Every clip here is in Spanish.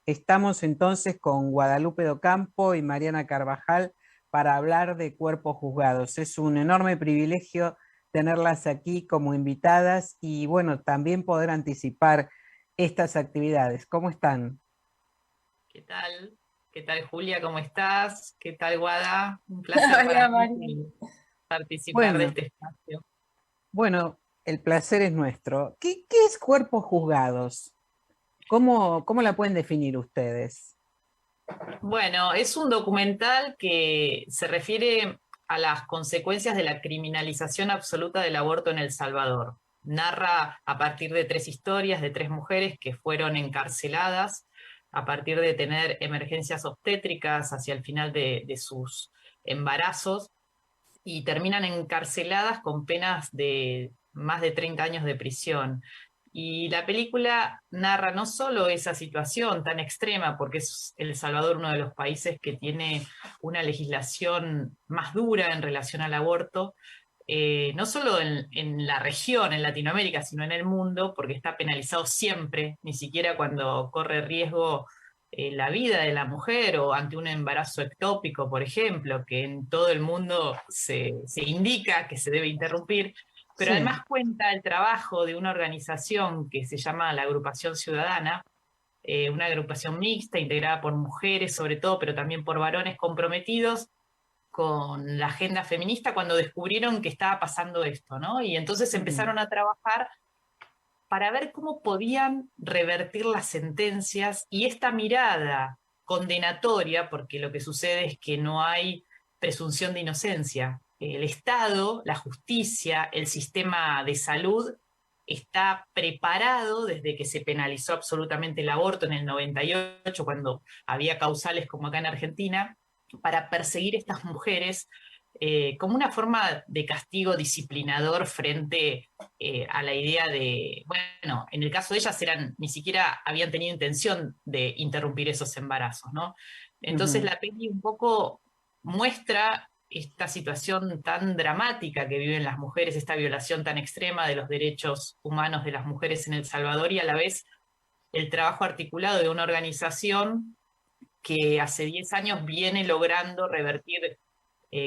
Estamos entonces con Guadalupe Docampo y Mariana Carvajal para hablar de cuerpos juzgados. Es un enorme privilegio tenerlas aquí como invitadas y bueno, también poder anticipar estas actividades. ¿Cómo están? ¿Qué tal? ¿Qué tal, Julia? ¿Cómo estás? ¿Qué tal, Guada? Un placer para Hola, mí Mari. participar de Bueno, este espacio. bueno, el placer es nuestro. ¿Qué es cuerpos juzgados? ¿Cómo la pueden definir ustedes? Bueno, es un documental que se refiere a las consecuencias de la criminalización absoluta del aborto en El Salvador. Narra a partir de tres historias de tres mujeres que fueron encarceladas a partir de tener emergencias obstétricas hacia el final de sus embarazos y terminan encarceladas con penas de más de 30 años de prisión. Y la película narra no solo esa situación tan extrema, porque es El Salvador uno de los países que tiene una legislación más dura en relación al aborto, no solo en la región, en Latinoamérica, sino en el mundo, porque está penalizado siempre, ni siquiera cuando corre riesgo la vida de la mujer o ante un embarazo ectópico, por ejemplo, que en todo el mundo se indica que se debe interrumpir, pero Sí. además cuenta el trabajo de una organización que se llama la Agrupación Ciudadana, una agrupación mixta integrada por mujeres sobre todo, pero también por varones comprometidos con la agenda feminista cuando descubrieron que estaba pasando esto, ¿no? Y entonces Ujú. empezaron a trabajar para ver cómo podían revertir las sentencias y esta mirada condenatoria, porque lo que sucede es que no hay presunción de inocencia. El Estado, la justicia, el sistema de salud está preparado desde que se penalizó absolutamente el aborto en el 98, cuando había causales como acá en Argentina, para perseguir a estas mujeres como una forma de castigo disciplinador frente a la idea de, bueno, en el caso de ellas eran, ni siquiera habían tenido intención de interrumpir esos embarazos, ¿no? Entonces Ujú. la peli un poco muestra esta situación tan dramática que viven las mujeres, esta violación tan extrema de los derechos humanos de las mujeres en El Salvador y a la vez el trabajo articulado de una organización que hace 10 años viene logrando revertir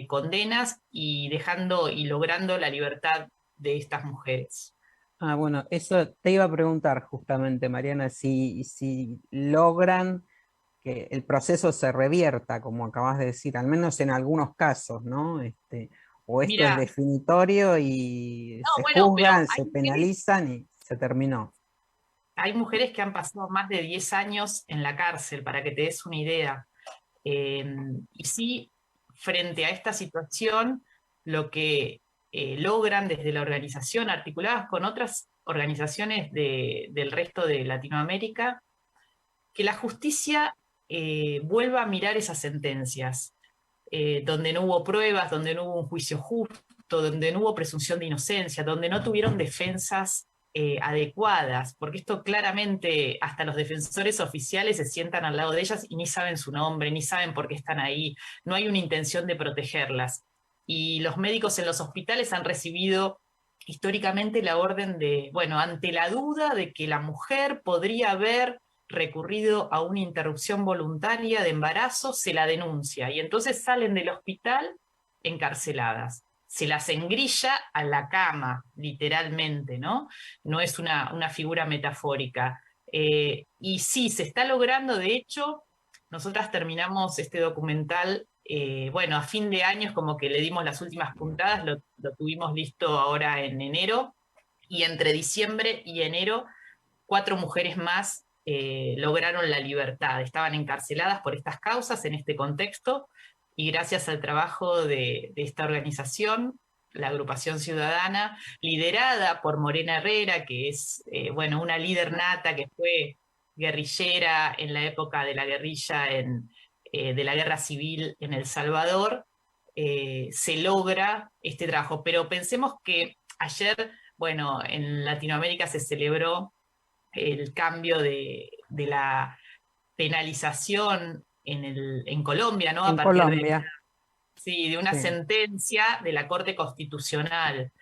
condenas y dejando y logrando la libertad de estas mujeres. Ah, bueno, eso te iba a preguntar justamente, Mariana, si logran que el proceso se revierta, como acabas de decir, al menos en algunos casos, ¿no? O esto es Mira, definitorio y no, se bueno, pero juzgan, se penalizan y se terminó. hay mujeres que han pasado más de 10 años en la cárcel, para que te des una idea. Eh, y sí, frente a esta situación, lo que logran desde la organización, articuladas con otras organizaciones del resto de Latinoamérica, que la justicia vuelva a mirar esas sentencias, donde no hubo pruebas, donde no hubo un juicio justo, donde no hubo presunción de inocencia, donde no tuvieron defensas adecuadas, porque esto claramente hasta los defensores oficiales se sientan al lado de ellas y ni saben su nombre, ni saben por qué están ahí, no hay una intención de protegerlas. Y los médicos en los hospitales han recibido históricamente la orden de, bueno, ante la duda de que la mujer podría haber recurrido a una interrupción voluntaria de embarazo, se la denuncia y entonces salen del hospital encarceladas. Se las engrilla a la cama, literalmente, ¿no? No es una figura metafórica. Y sí, se está logrando, de hecho, nosotras terminamos este documental, bueno, a fin de año es como que le dimos las últimas puntadas, lo tuvimos listo ahora en enero, y entre diciembre y enero 4 mujeres más lograron la libertad. Estaban encarceladas por estas causas en este contexto y gracias al trabajo de esta organización, la Agrupación Ciudadana, liderada por Morena Herrera, que es bueno, una líder nata que fue guerrillera en la época de la guerrilla de la guerra civil en El Salvador, se logra este trabajo. Pero pensemos que ayer, bueno, en Latinoamérica se celebró el cambio de la penalización en Colombia, ¿no? A En partir Colombia, sí, de una sí. sentencia de la Corte Constitucional,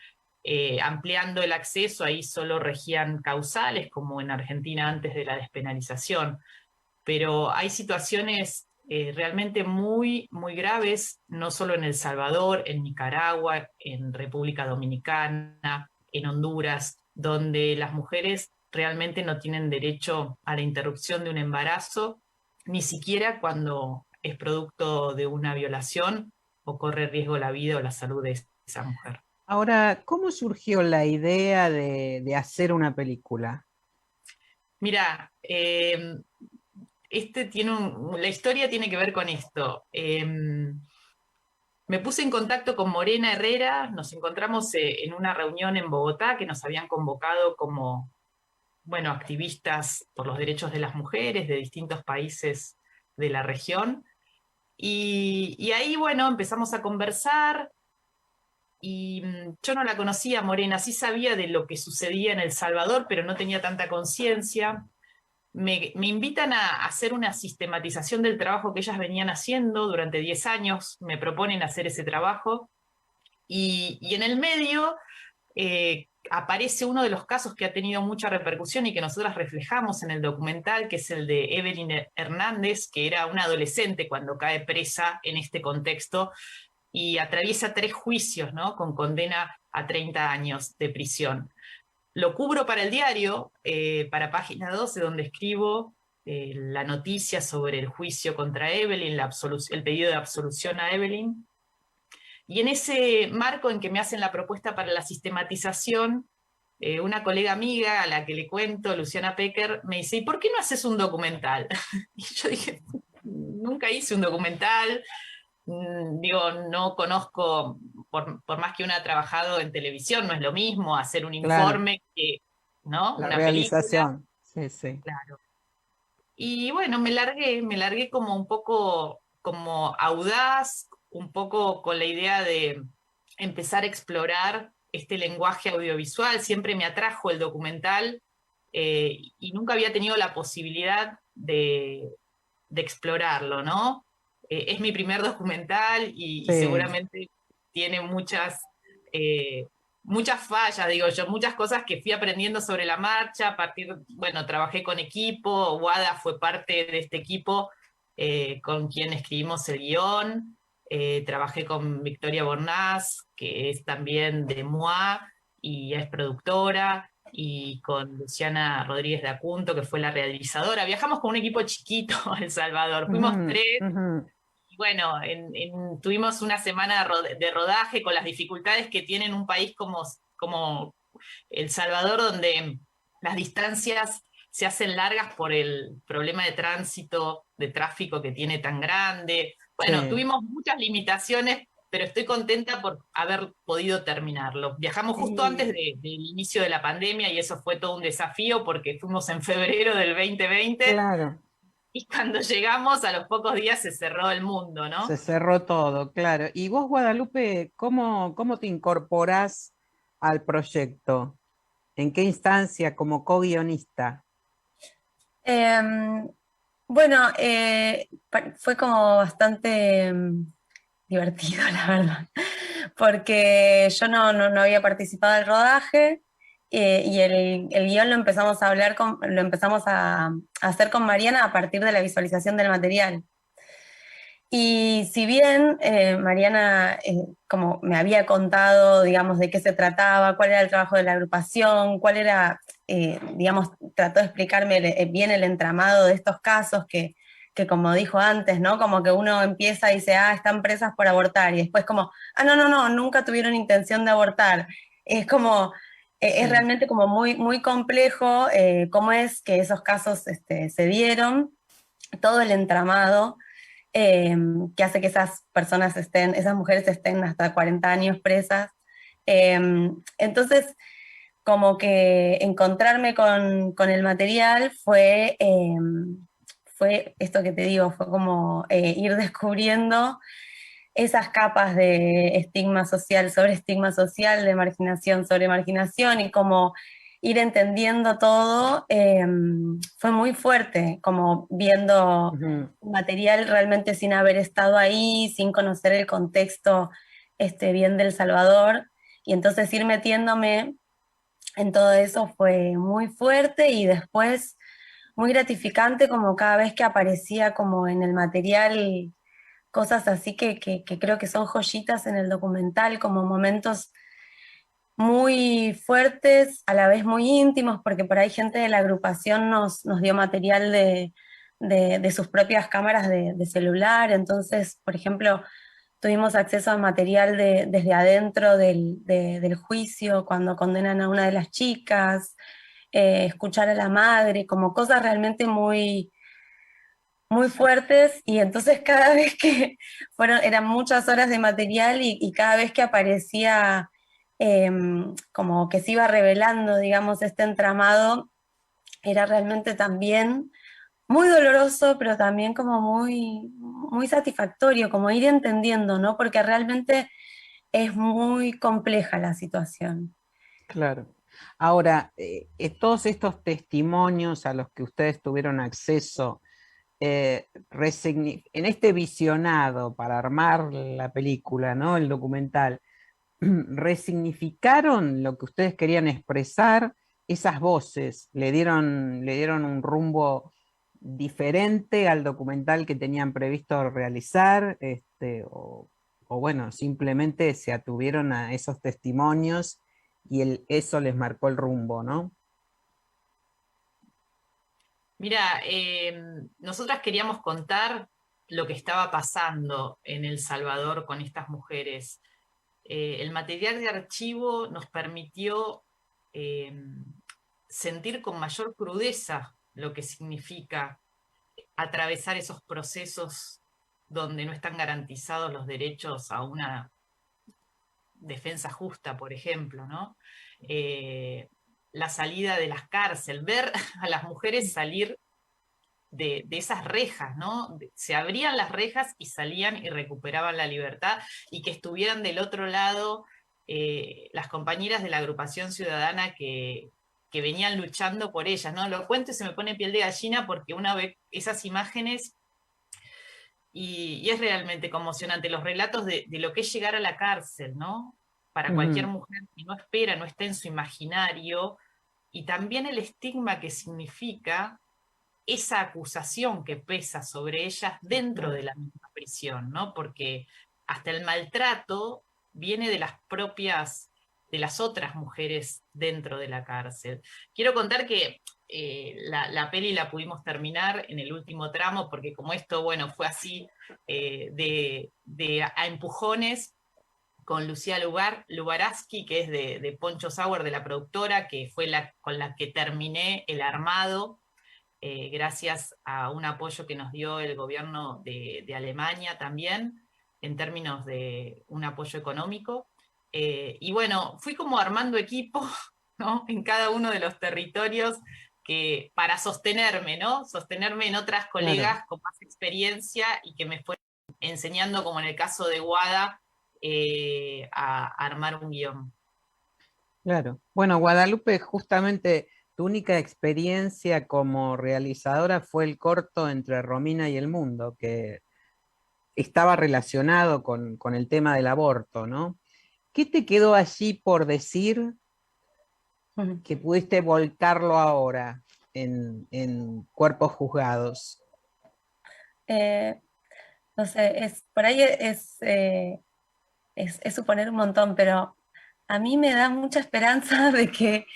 ampliando el acceso, ahí solo regían causales, como en Argentina antes de la despenalización. pero hay situaciones realmente muy, muy graves, no solo en El Salvador, en Nicaragua, en República Dominicana, en Honduras, donde las mujeres realmente no tienen derecho a la interrupción de un embarazo, ni siquiera cuando es producto de una violación o corre riesgo la vida o la salud de esa mujer. Ahora, ¿cómo surgió la idea de hacer una película? Mira, la historia tiene que ver con esto. Me puse en contacto con Morena Herrera, nos encontramos en una reunión en Bogotá que nos habían convocado como, bueno, activistas por los derechos de las mujeres de distintos países de la región. Y ahí, bueno, empezamos a conversar y yo no la conocía, Morena, sí sabía de lo que sucedía en El Salvador, pero no tenía tanta conciencia. Me invitan a hacer una sistematización del trabajo que ellas venían haciendo durante 10 años, me proponen hacer ese trabajo y en el medio aparece uno de los casos que ha tenido mucha repercusión y que nosotras reflejamos en el documental, que es el de Evelyn Hernández, que era una adolescente cuando cae presa en este contexto y atraviesa 3 juicios, ¿no? Con condena a 30 años de prisión. Lo cubro para el diario, para Página 12, donde escribo la noticia sobre el juicio contra Evelyn, el pedido de absolución a Evelyn. Y en ese marco en que me hacen la propuesta para la sistematización, una colega amiga a la que le cuento, Luciana Pecker, me dice, ¿y por qué no haces un documental? Y yo dije, nunca hice un documental, digo, no conozco, por más que una ha trabajado en televisión, no es lo mismo hacer un Claro, informe que, ¿no? la Una película. realización. Sí, sí. Claro. Y bueno, me largué como un poco como audaz, un poco con la idea de empezar a explorar este lenguaje audiovisual. Siempre me atrajo el documental y nunca había tenido la posibilidad de explorarlo, ¿no? Es mi primer documental y Sí. seguramente tiene eh, muchas fallas, digo yo, muchas cosas que fui aprendiendo sobre la marcha, bueno, trabajé con equipo, Wada fue parte de este equipo con quien escribimos el guión, trabajé con Victoria Bornaz, que es también de MOA y es productora, y con Luciana Rodríguez de Acunto, que fue la realizadora. Viajamos con un equipo chiquito a El Salvador, fuimos Ujú, 3, ujú. y bueno, tuvimos una semana de rodaje con las dificultades que tiene un país como El Salvador, donde las distancias se hacen largas por el problema de tránsito, de tráfico que tiene tan grande. Bueno, Sí. tuvimos muchas limitaciones, pero estoy contenta por haber podido terminarlo. Viajamos justo antes Y del inicio de la pandemia y eso fue todo un desafío porque fuimos en febrero del 2020 claro, y cuando llegamos a los pocos días se cerró el mundo, se ¿no? cerró todo, claro. ¿Y vos, Guadalupe, cómo te incorporás al proyecto? ¿En qué instancia como co-guionista? Em, bueno, fue como bastante divertido, la verdad, porque yo no había participado del rodaje y el guión lo empezamos a lo empezamos a hacer con Mariana a partir de la visualización del material. Y si bien Mariana como me había contado, digamos, de qué se trataba, cuál era el trabajo de la agrupación, cuál era, digamos, trató de explicarme bien el entramado de estos casos que como dijo antes, ¿no? Como que uno empieza y dice, ah, están presas por abortar, y después como, ah, no, nunca tuvieron intención de abortar. Es como, es Sí. realmente como muy, muy complejo cómo es que esos casos se dieron, todo el entramado eh, que hace que esas personas esas mujeres estén hasta 40 años presas. Eh, entonces, como que encontrarme con el material fue esto que te digo, fue como ir descubriendo esas capas de estigma social sobre estigma social, de marginación sobre marginación y como ir entendiendo todo, fue muy fuerte, como viendo Ujú. material realmente sin haber estado ahí, sin conocer el contexto bien del Salvador, y entonces ir metiéndome en todo eso fue muy fuerte y después muy gratificante como cada vez que aparecía como en el material cosas así que creo que son joyitas en el documental, como momentos muy fuertes, a la vez muy íntimos, porque por ahí gente de la agrupación nos dio material de sus propias cámaras de celular, entonces, por ejemplo, tuvimos acceso a material desde adentro del juicio, cuando condenan a una de las chicas, escuchar a la madre, como cosas realmente muy, muy fuertes, y entonces cada vez que eran muchas horas de material y cada vez que aparecía como que se iba revelando, digamos, este entramado, era realmente también muy doloroso, pero también como muy, muy satisfactorio, como ir entendiendo, ¿no? Porque realmente es muy compleja la situación. Claro. Ahora, todos estos testimonios a los que ustedes tuvieron acceso, en este visionado para armar la película, ¿no? El documental, resignificaron lo que ustedes querían expresar, esas voces le dieron un rumbo diferente al documental que tenían previsto realizar, o bueno, simplemente se atuvieron a esos testimonios y eso les marcó el rumbo, ¿no? Mira, nosotras queríamos contar lo que estaba pasando en El Salvador con estas mujeres. El material de archivo nos permitió eh, sentir con mayor crudeza lo que significa atravesar esos procesos donde no están garantizados los derechos a una defensa justa, por ejemplo, ¿no? La salida de las cárceles, ver a las mujeres salir de esas rejas, ¿no? Se abrían las rejas y salían y recuperaban la libertad, y que estuvieran del otro lado las compañeras de la agrupación ciudadana que venían luchando por ellas, ¿no? Lo cuento y se me pone piel de gallina porque una ve esas imágenes y es realmente conmocionante, los relatos de lo que es llegar a la cárcel, ¿no? Para cualquier Ujú. mujer que no espera, no está en su imaginario, y también el estigma que significa esa acusación que pesa sobre ellas dentro de la misma prisión, ¿no? Porque hasta el maltrato viene de las propias, de las otras mujeres dentro de la cárcel. Quiero contar que la peli la pudimos terminar en el último tramo, porque como esto, bueno, fue así de a empujones, con Lucía Lubaraski, que es de Poncho Sauer, de la productora, que fue con la que terminé el armado, gracias a un apoyo que nos dio el gobierno de Alemania también, en términos de un apoyo económico. Y bueno, fui como armando equipo, ¿no? En cada uno de los territorios para sostenerme, ¿no? Sostenerme en otras Claro, colegas con más experiencia y que me fueron enseñando, como en el caso de Guada, a armar un guión. claro. Bueno, Guadalupe, justamente tu única experiencia como realizadora fue el corto Entre Romina y el Mundo, que estaba relacionado con el tema del aborto, ¿no? ¿Qué te quedó allí por decir Ujú. que pudiste volcarlo ahora en Cuerpos Juzgados? Eh, no sé, por ahí es suponer un montón, pero a mí me da mucha esperanza de que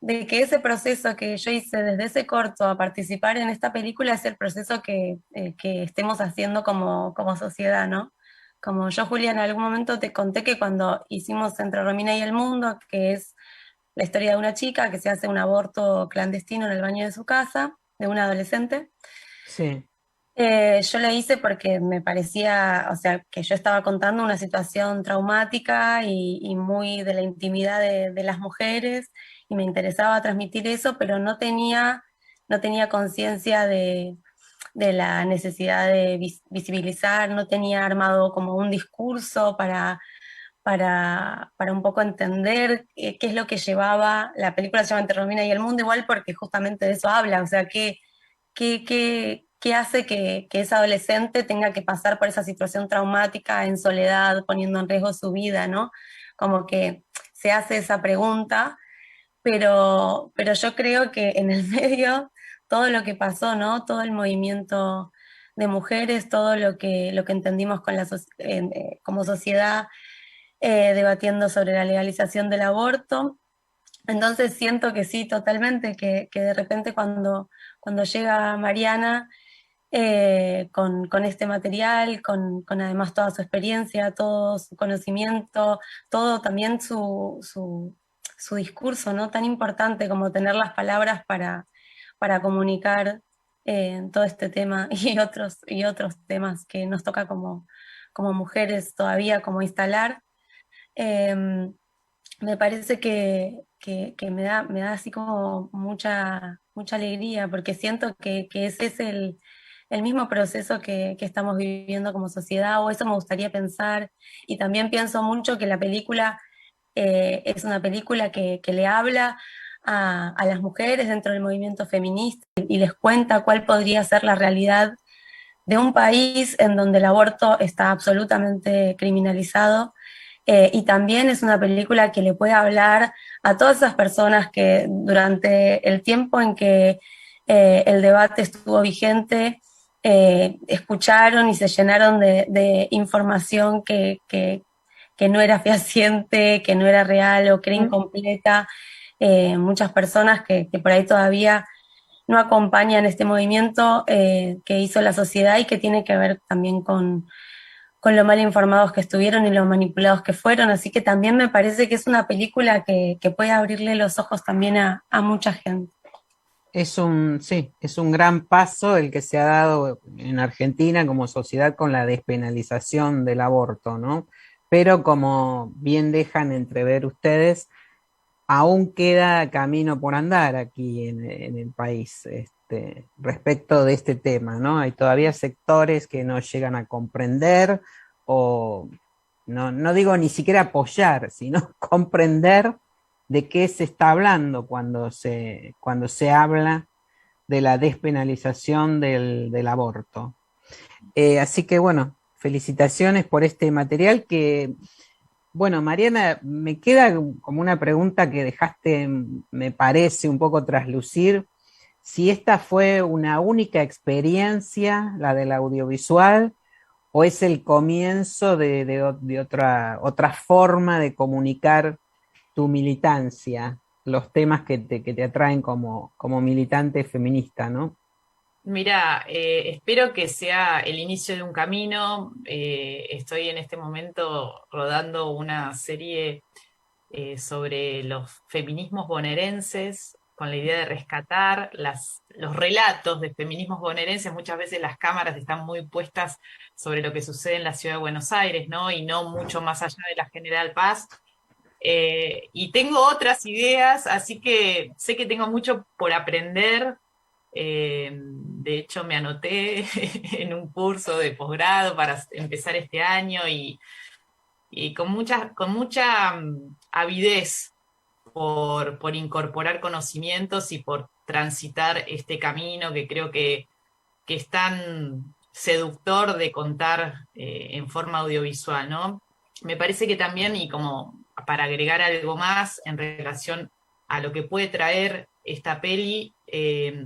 ese proceso que yo hice desde ese corto a participar en esta película es el proceso que estemos haciendo como sociedad, ¿no? Como yo, Julia, en algún momento te conté que cuando hicimos Entre Romina y el Mundo, que es la historia de una chica que se hace un aborto clandestino en el baño de su casa, de una adolescente, Sí, yo lo hice porque me parecía, o sea, que yo estaba contando una situación traumática y muy de la intimidad de las mujeres, y me interesaba transmitir eso, pero no tenía conciencia de la necesidad de visibilizar, no tenía armado como un discurso para un poco entender qué es lo que llevaba. La película se llama Entre Romina y el Mundo, igual porque justamente de eso habla, o sea, qué hace que esa adolescente tenga que pasar por esa situación traumática en soledad, poniendo en riesgo su vida, ¿no? Como que se hace esa pregunta, pero yo creo que en el medio todo lo que pasó, ¿no? Todo el movimiento de mujeres, todo lo que entendimos con como sociedad, debatiendo sobre la legalización del aborto. Entonces siento que sí, totalmente, que de repente cuando llega Mariana con este material, con además toda su experiencia, todo su conocimiento, todo también su discurso, ¿no? Tan importante como tener las palabras para comunicar todo este tema y otros temas que nos toca como mujeres todavía, como instalar. Me parece que me da así como mucha alegría, porque siento que ese es el mismo proceso que estamos viviendo como sociedad, o eso me gustaría pensar, y también pienso mucho que la película es una película que le habla a las mujeres dentro del movimiento feminista y les cuenta cuál podría ser la realidad de un país en donde el aborto está absolutamente criminalizado, y también es una película que le puede hablar a todas esas personas que durante el tiempo en que el debate estuvo vigente, escucharon y se llenaron de información que no era fehaciente, que no era real o que era incompleta. Muchas personas que por ahí todavía no acompañan este movimiento que hizo la sociedad y que tiene que ver también con lo mal informados que estuvieron y lo manipulados que fueron. Así que también me parece que es una película que puede abrirle los ojos también a mucha gente. Sí, es un gran paso el que se ha dado en Argentina como sociedad con la despenalización del aborto, ¿no? Pero como bien dejan entrever ustedes, aún queda camino por andar aquí en el país, respecto de este tema, ¿no? Hay todavía sectores que no llegan a comprender o no digo ni siquiera apoyar, sino comprender de qué se está hablando cuando se habla de la despenalización del aborto. Así que bueno, felicitaciones por este material que, bueno, Mariana, me queda como una pregunta que dejaste, me parece, un poco traslucir, si esta fue una única experiencia, la del audiovisual, o es el comienzo de otra forma de comunicar tu militancia, los temas que te atraen como militante feminista, ¿no? Mira, espero que sea el inicio de un camino. Estoy en este momento rodando una serie sobre los feminismos bonaerenses, con la idea de rescatar los relatos de feminismos bonaerenses. Muchas veces las cámaras están muy puestas sobre lo que sucede en la ciudad de Buenos Aires, ¿no? Y no mucho más allá de la General Paz. Y tengo otras ideas, así que sé que tengo mucho por aprender. De hecho, me anoté en un curso de posgrado para empezar este año y con mucha avidez por incorporar conocimientos y por transitar este camino que creo que es tan seductor de contar en forma audiovisual, ¿no? Me parece que también, y como para agregar algo más en relación a lo que puede traer esta peli,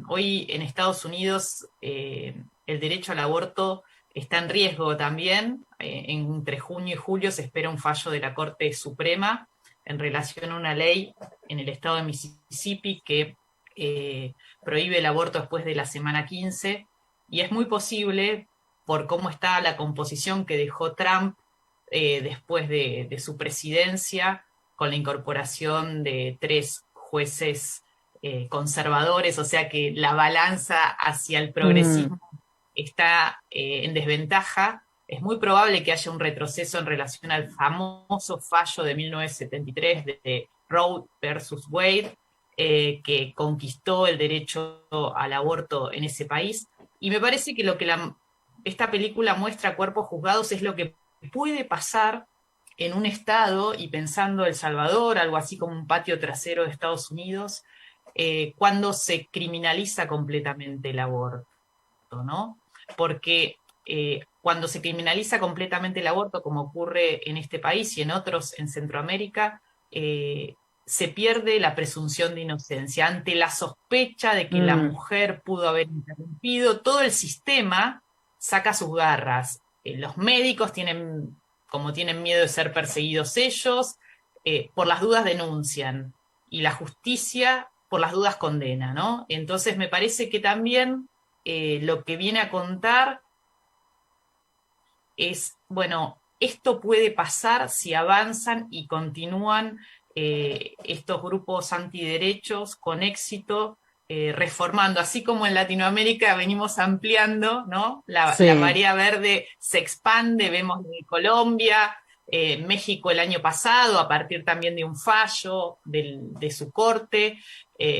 hoy en Estados Unidos el derecho al aborto está en riesgo también. Entre junio y julio se espera un fallo de la Corte Suprema en relación a una ley en el estado de Mississippi que prohíbe el aborto después de la semana 15, y es muy posible, por cómo está la composición que dejó Trump después de su presidencia, con la incorporación de 3 jueces conservadores, o sea que la balanza hacia el progresismo está en desventaja. Es muy probable que haya un retroceso en relación al famoso fallo de 1973 de Roe versus Wade, que conquistó el derecho al aborto en ese país. Y me parece que lo que esta película muestra a cuerpos juzgados es lo que puede pasar en un estado, y pensando El Salvador, algo así como un patio trasero de Estados Unidos, cuando se criminaliza completamente el aborto, ¿no? Porque cuando se criminaliza completamente el aborto, como ocurre en este país y en otros en Centroamérica, se pierde la presunción de inocencia. Ante la sospecha de que la mujer pudo haber interrumpido, todo el sistema saca sus garras. Los médicos como tienen miedo de ser perseguidos ellos, por las dudas denuncian, y la justicia por las dudas condena, ¿no? Entonces me parece que también lo que viene a contar es, bueno, esto puede pasar si avanzan y continúan estos grupos antiderechos con éxito, reformando, así como en Latinoamérica venimos ampliando, ¿no? La marea verde se expande, vemos en Colombia, México el año pasado, a partir también de un fallo de su corte.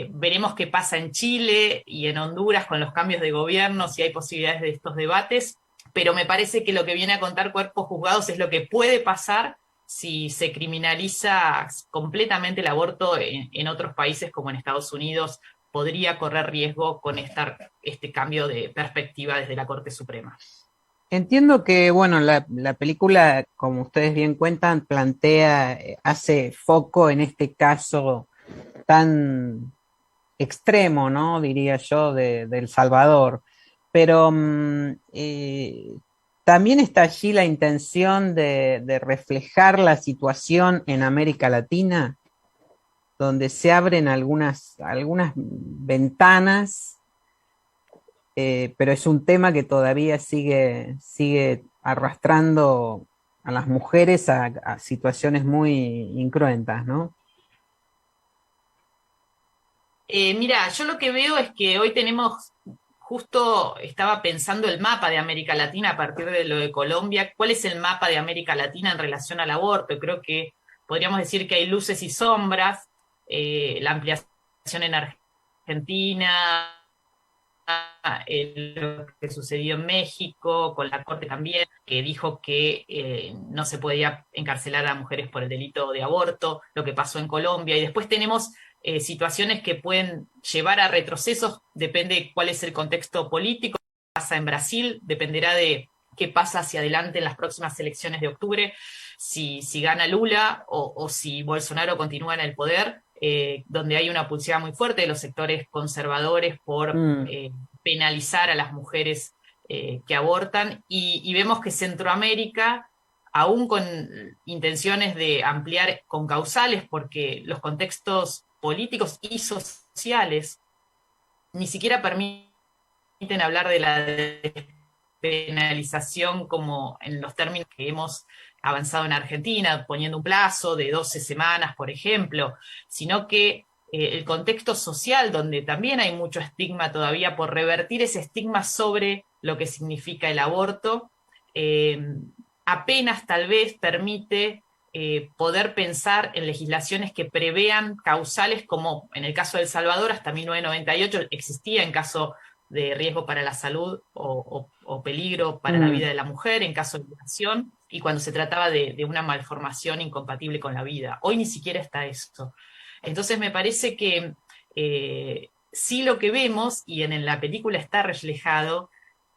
Veremos qué pasa en Chile y en Honduras con los cambios de gobierno, si hay posibilidades de estos debates, pero me parece que lo que viene a contar Cuerpos Juzgados es lo que puede pasar si se criminaliza completamente el aborto en otros países como en Estados Unidos. Podría correr riesgo con este cambio de perspectiva desde la Corte Suprema. Entiendo que, bueno, la película, como ustedes bien cuentan, hace foco en este caso tan extremo, ¿no? Diría yo, de El Salvador. Pero también está allí la intención de reflejar la situación en América Latina, donde se abren algunas ventanas, pero es un tema que todavía sigue arrastrando a las mujeres a situaciones muy incruentas, ¿no? Mira, yo lo que veo es que hoy justo estaba pensando el mapa de América Latina a partir de lo de Colombia. ¿Cuál es el mapa de América Latina en relación al aborto? Creo que podríamos decir que hay luces y sombras. La ampliación en Argentina, lo que sucedió en México, con la Corte también, que dijo que no se podía encarcelar a mujeres por el delito de aborto, lo que pasó en Colombia, y después tenemos situaciones que pueden llevar a retrocesos, depende cuál es el contexto político. Lo que pasa en Brasil dependerá de qué pasa hacia adelante en las próximas elecciones de octubre, si gana Lula o si Bolsonaro continúa en el poder, donde hay una pulsada muy fuerte de los sectores conservadores por penalizar a las mujeres que abortan, y vemos que Centroamérica, aún con intenciones de ampliar con causales, porque los contextos políticos y sociales ni siquiera permiten hablar de la despenalización como en los términos que hemos avanzado en Argentina, poniendo un plazo de 12 semanas, por ejemplo, sino que el contexto social, donde también hay mucho estigma todavía por revertir ese estigma sobre lo que significa el aborto, apenas tal vez permite poder pensar en legislaciones que prevean causales, como en el caso de El Salvador, hasta 1998 existía en caso de riesgo para la salud o peligro para la vida de la mujer, en caso de violación, y cuando se trataba de una malformación incompatible con la vida. Hoy ni siquiera está eso. Entonces me parece que sí, lo que vemos, y en la película está reflejado,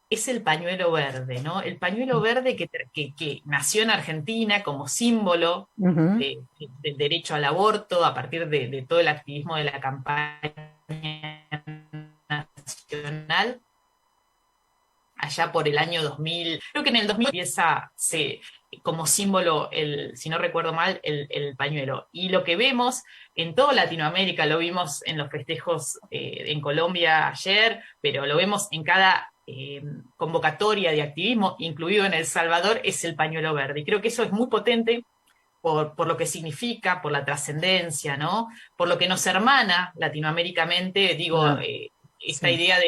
es el pañuelo verde, ¿no? El pañuelo verde que nació en Argentina como símbolo del derecho al aborto, a partir de todo el activismo de la campaña nacional, allá por el año 2000, creo que en el 2000 empieza como símbolo, si no recuerdo mal, el pañuelo. Y lo que vemos en toda Latinoamérica, lo vimos en los festejos en Colombia ayer, pero lo vemos en cada convocatoria de activismo, incluido en El Salvador, es el pañuelo verde. Y creo que eso es muy potente por lo que significa, por la trascendencia, ¿no? Por lo que nos hermana latinoamericamente, digo, esta idea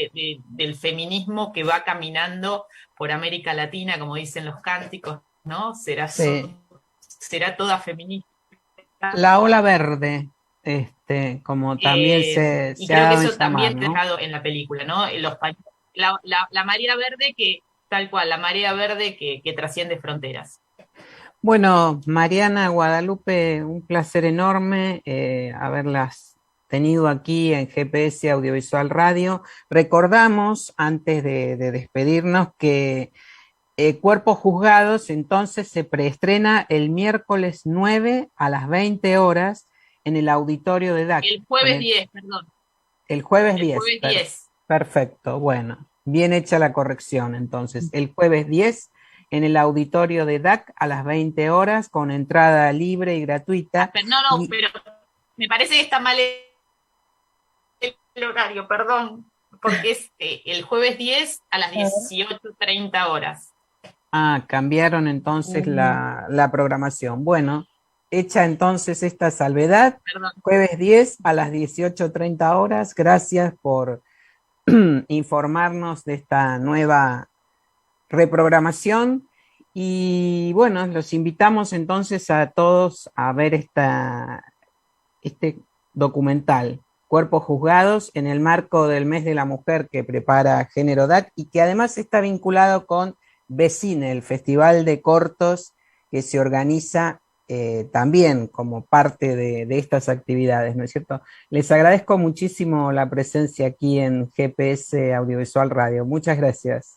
del feminismo que va caminando por América Latina, como dicen los cánticos, ¿no? Será toda feminista. La ola verde, como también se y creo ha que dado eso también ¿no? dejado en la película, ¿no? La marea verde tal cual, la marea verde que trasciende fronteras. Bueno, Mariana, Guadalupe, un placer enorme haberlas tenido aquí en GPS Audiovisual Radio. Recordamos, antes de despedirnos, que Cuerpos Juzgados entonces se preestrena el miércoles 9 a las 20 horas en el auditorio de DAC. El jueves 10, perdón. El jueves El 10. jueves 10. Perfecto, bueno, bien hecha la corrección entonces. El jueves 10 en el auditorio de DAC a las 20 horas con entrada libre y gratuita. Pero pero me parece que está mal el horario, perdón, porque es el jueves 10 a las 18:30 horas. Ah, cambiaron entonces la programación. Bueno, hecha entonces esta salvedad, Perdón. jueves 10 a las 18:30 horas. Gracias por informarnos de esta nueva reprogramación. Y bueno, los invitamos entonces a todos a ver este documental, Cuerpos Juzgados, en el marco del Mes de la Mujer que prepara Género DAC y que además está vinculado con Vecine, el festival de cortos que se organiza también como parte de estas actividades, ¿no es cierto? Les agradezco muchísimo la presencia aquí en GPS Audiovisual Radio. Muchas gracias.